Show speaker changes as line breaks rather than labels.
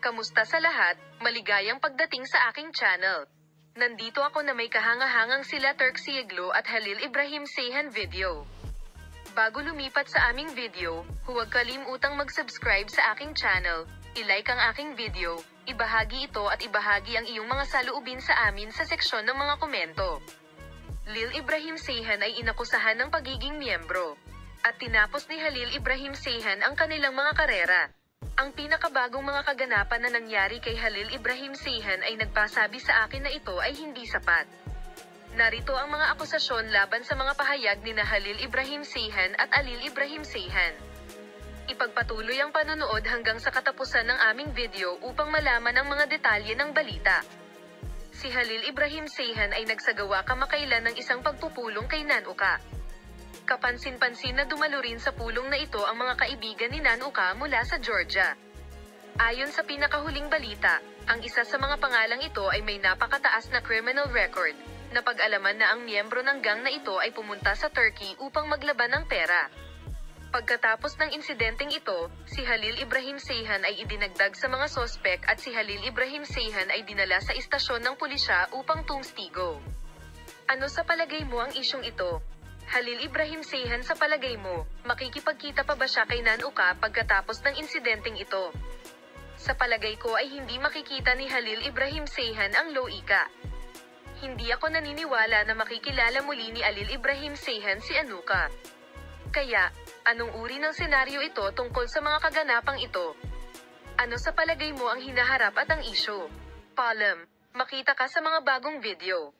Kamusta sa lahat? Maligayang pagdating sa aking channel. Nandito ako na may kahangahangang sila Turk Sieglo at Halil Ibrahim Seyhan video. Bago lumipat sa aming video, huwag kalimutang mag-subscribe sa aking channel, i-like ang aking video, ibahagi ito at ibahagi ang iyong mga saloobin sa amin sa seksyon ng mga komento. Lil Ibrahim Seyhan ay inakusahan ng pagiging miyembro. At tinapos ni Halil Ibrahim Seyhan ang kanilang mga karera. Ang pinakabagong mga kaganapan na nangyari kay Halil Ibrahim Seyhan ay nagpasabi sa akin na ito ay hindi sapat. Narito ang mga akusasyon laban sa mga pahayag ni Halil Ibrahim Seyhan at Alil Ibrahim Seyhan. Ipagpatuloy ang panonood hanggang sa katapusan ng aming video upang malaman ang mga detalye ng balita. Si Halil Ibrahim Seyhan ay nagsagawa kamakailan ng isang pagpupulong kay Nanuka. Kapansin-pansin na dumalo rin sa pulong na ito ang mga kaibigan ni Nanuka mula sa Georgia. Ayon sa pinakahuling balita, ang isa sa mga pangalang ito ay may napakataas na criminal record. Napag-alaman na ang miyembro ng gang na ito ay pumunta sa Turkey upang maglaban ng pera. Pagkatapos ng insidenteng ito, si Halil Ibrahim Seyhan ay idinagdag sa mga sospek at si Halil Ibrahim Seyhan ay dinala sa istasyon ng pulisya upang tumstigo. Ano sa palagay mo ang isyong ito? Halil Ibrahim Seyhan, sa palagay mo, makikipagkita pa ba siya kay Nanuka pagkatapos ng insidenteng ito? Sa palagay ko ay hindi makikita ni Halil Ibrahim Seyhan ang Loika. Hindi ako naniniwala na makikilala muli ni Alil Ibrahim Seyhan si Anuka. Kaya, anong uri ng senaryo ito tungkol sa mga kaganapang ito? Ano sa palagay mo ang hinaharap at ang isyu? Palem, makita ka sa mga bagong video.